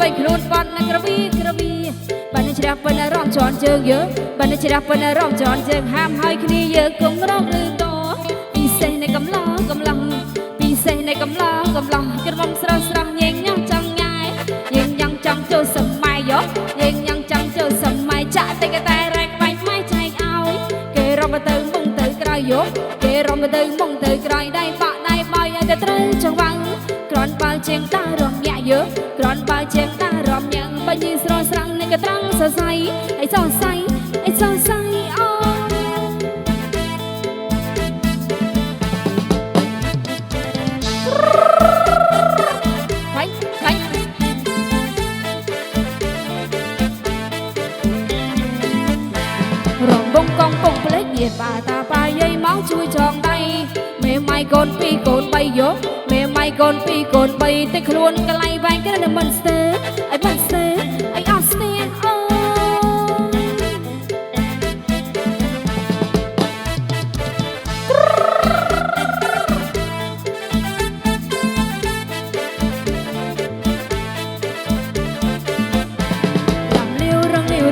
បីខ្លួនបត់នឹងក្រវីបានជ្រះប៉ុណ្ណរំជន់ជើងយើបានជ្រះប៉ុណ្ណរំជន់ជើងហាមហើយគ្នាយើគុំរកឬតពិសេសនៃកំឡោះពិសេសនៃកំឡោះក្រមុំស្រស់ញែងញ៉ាំចង់ញ៉ាយញែងញ៉ាំចង់ចូលសម័យយោញែងញ៉ាំចង់ចូលសម័យចាក់តែកតែរែកបាច់ម៉ៃចែកឲ្យគេរំទៅមុងទៅក្រោយយោគេរំទៅមុងទៅក្រោយដៃបាក់ដៃបោយឲ្យតែត្រូវចង្វាំងក្រនបើជាងតារំញាក់យើក្រនបើជាងតារំញាក់បើញីស្រស់ស្រាំងនឹងក៏ត្រង់សរសៃអីសរសៃអូរំបងកងពងផ្លេចញាតបាតាបាយយាយមកជួយចងដៃមេម៉ៃកូនពីរកូន3យោមេម៉ៃកូន2កូន3តែខ្លួនកន្លែងវែងក្រឹមមិនស្ទើអីមិនស្ទើអីអត់ស្ទើអូ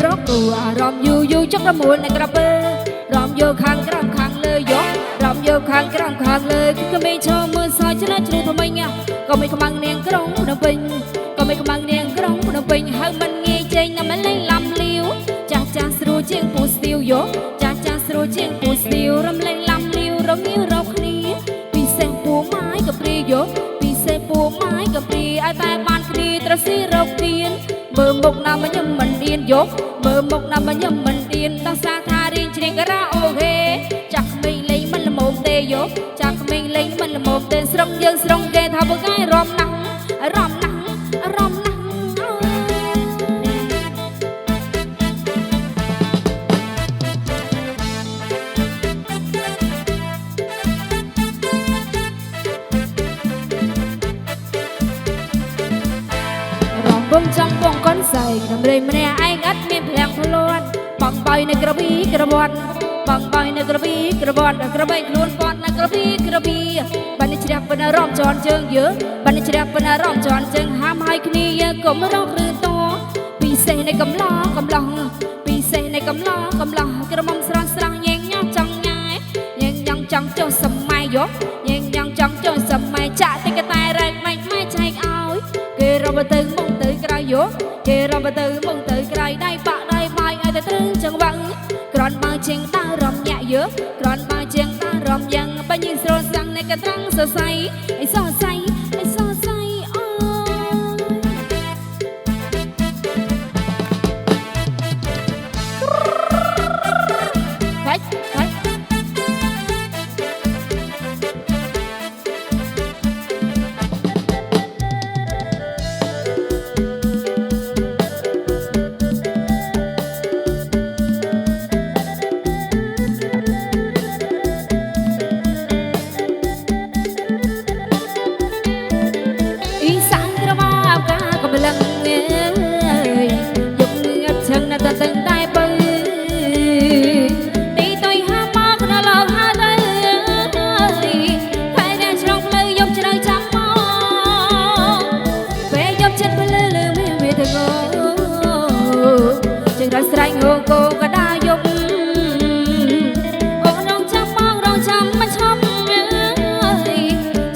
រកគូអារម្មណ៍យូចុករមូលនៅក្រពើរំយោខាងក្រំខាងលើយករំយោខាងក្រំខាងលើគឺមិនឈរមើលសោឆ្លាឆ្លូថ្មីញ៉ាក៏មិនខ្មាំងនាងក្រុងភ្នំពេញក៏មិនខ្មាំងនាងក្រុងភ្នំពេញហើយមិនងាយចេញណាមិនលេងឡំលាវចាស់ស្រួលជាងពូស្ទៀវយោចាស់ស្រួលជាងពូស្ទៀវរំលេងឡំលាវរងាវរកគ្នាពិសេសពូម៉ាយក៏ព្រីយោពិសេសពូម៉ាយក៏ព្រីឲ្យតែបានគ្នាត្រស៊ីរកទៀនមើលមុខណាមកញឹមមិនឌៀនយកមើលមុខណាមកញឹមមិនឌៀនតោះសាថារៀងច្រៀងការ៉ាអូខេចាក់ក្មេងលេងមិនល្មមទេយកចាក់ក្មេងលេងមិនល្មមទេស្រុងយើងស្រុងគេថាបើកាយរំណាស់បងចង់បងកូនសៃដំរីម្នាក់ឯងអត់មានភ្លាំងខ្លួនបងបាយនៅក្រវីក្រវត្តបងបាយនៅក្រវីក្រវត្តក្របីខ្លួនពត់នៅក្រវីបានជ្រះប៉ុណ្ណរំជន់ជើងយើបានជ្រះប៉ុណ្ណរំជន់ជើងហាមហើយគ្នាយើកុំរកឬតពិសេសនៃកំឡោះពិសេសនៃកំឡោះក្រមុំស្រស់ញែងញ៉ាំចង់ញ៉ាយញែងញ៉ាំចង់ចូលសម័យយោញែងញ៉ាំចង់ចូលសម័យចាក់តែកតែរែកម៉ៃចែកឲ្យគេរំទៅមុងទៅក្រោយយោគេរំទៅមុងទៅក្រោយដៃបាក់ដៃបាយឲ្យតែត្រូវចង្វាំងក្រនបើជាងតារំញាក់យើក្រនបើជាងតារំយ៉ាងបើញីស្រស់ស្រាំងនៃកត្រង់សរសៃអីសរសៃអូបាច់ស្រែកហូកូក៏ដាយប់អូនងចាំបងរងចាំមិនឈប់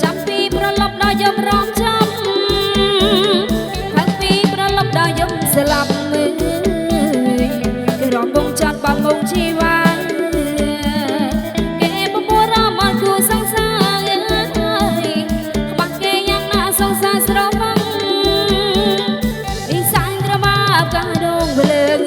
ចាំពីប្រឡប់ដល់យប់រងចាំខាងពីប្រឡប់ដល់យប់ស្លាប់គេរំបងចាត់បងងជីវ៉ាគេបបួររមអត់គូសង្សារខ្បាក់គេយ៉ាងណាសង្សារស្រវឹងអ៊ីសានក្រមាកាដងភ្លើង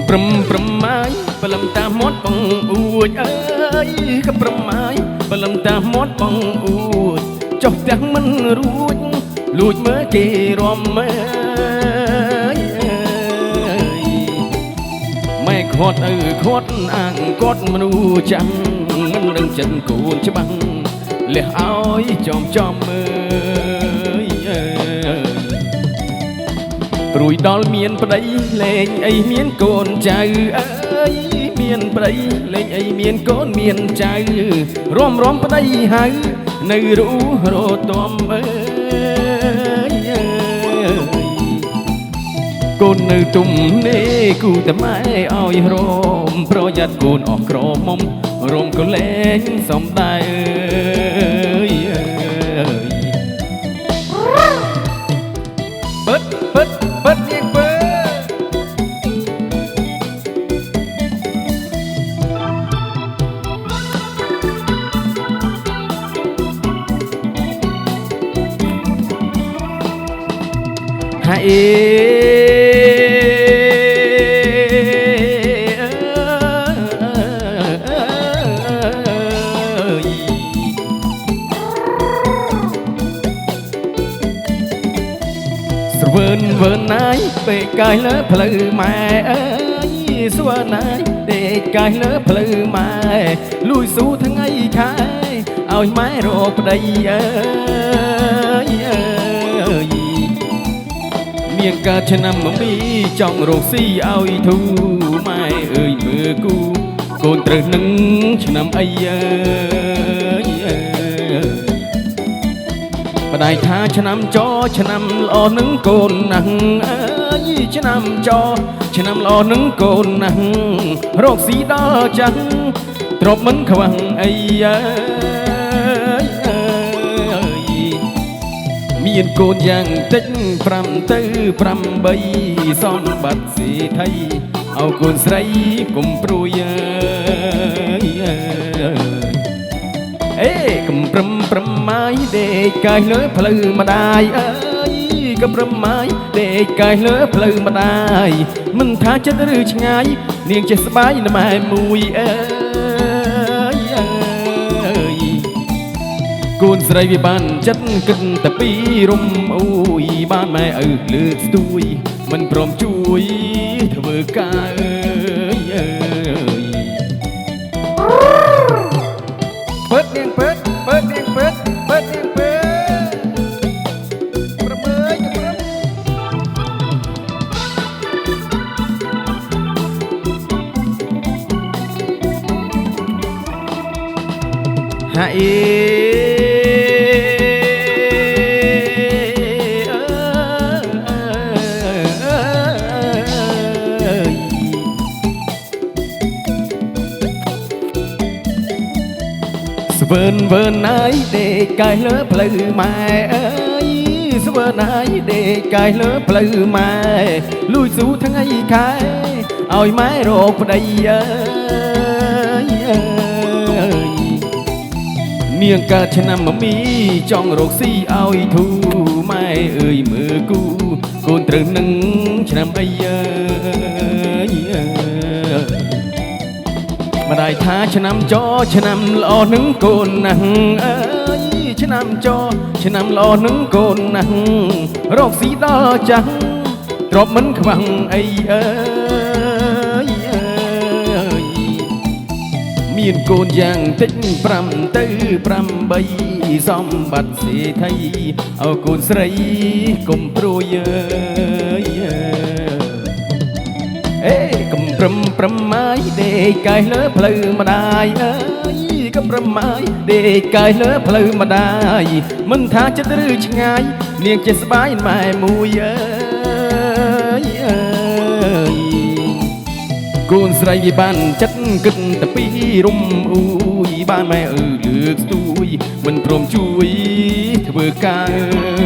ប្រំប្រម៉ាយបលំតាមាត់បងអួចអើយក៏ប្រម៉ាយបលំតាមាត់បងអួចចុះទាំងមិនរួចលួចមើលគេរំមើលម៉ែខាត់អើខាត់អាងគាត់មនុស្សចាំងមិនដឹងចិត្តកូនច្បាំងលះឲ្យចំមើលព្រួយដល់មានប្តីលេងអីមានកូនចៅអើយមានប្តីលេងអីមានកូនមានចៅរំប្តីហៅនៅរូរតំអើយកូននៅទុំនេគូតែម៉ែឲ្យរំប្រយ័ត្នកូនអស់ក្រមុំរំក៏លេងសំដែបិទនាងបើហើយស្រវើនវើណាយពេកកាយលើផ្លូវម៉ែអើយស្វើណាយពេកកាយលើផ្លូវម៉ែលួយស៊ូថ្ងៃខែឲ្យម៉ែរកប្តីអើយមានកើតឆ្នាំមីចង់រកស៊ីឲ្យធូម៉ែអើយមើលគូកូនត្រូវនឹងឆ្នាំអីអើយបដៃថាឆ្នាំចឆ្នាំល្អនឹងកូនណាស់អើយឆ្នាំចឆ្នាំល្អនឹងកូនណាស់រកស៊ីដល់ចាស់ទ្រពមិនខ្វះអីអើយមានកូនយ៉ាងតិច5ទៅ8សំបត្តិសេដ្ឋីឲ្យកូនស្រីកុំព្រួយអេកំប្រំប្រម៉ាយដេកកាយលើផ្លូវម្ដាយអើយកំប្រម៉ាយដេកកាយលើផ្លូវម្ដាយមិនថាចិត្តឬឆ្ងាយនាងចេះស្បាយណាស់ម៉ែមួយអើយកូនស្រីវាបានចិត្តគិតតែពីរំអួយបានម៉ែឪលើកស្ទួយមិនព្រមជួយធ្វើការពើនាងពើនាងពើនាងពើប្រមើយកំរំហើយស្វើនវើណាយដេកកាយលើផ្លូវម៉ែអើយស្វើណាយដេកកាយលើផ្លូវម៉ែលួយស៊ូថ្ងៃខែឲ្យម៉ែរកប្តីអើយនាងកើតឆ្នាំមីចង់រកស៊ីឲ្យធូម៉ែអើយមើលគូកូនត្រូវនឹងឆ្នាំអីអើយម្ដាយថាឆ្នាំចឆ្នាំល្អនឹងកូនណាស់អើយឆ្នាំចឆ្នាំល្អនឹងកូនណាស់រកស៊ីដល់ចាស់ទ្រពមិនខ្វះអីអើយមានកូនយ៉ាងតិច5ទៅ8សម្បត្តិសេដ្ឋីឲ្យកូនស្រីកុំព្រួយអេកំប្រំប្រម៉ាយដេកកាយលើផ្លូវម្ដាយអើយកំប្រម៉ាយដេកកាយលើផ្លូវម្ដាយមិនថាចិត្តឬឆ្ងាយនាងចេះស្បាយម៉ែមួយអើយកូនស្រីវាបានចិត្តគិតតែពីរំអួយបានម៉ែលើកស្ទួយមិនព្រមជួយធ្វើការ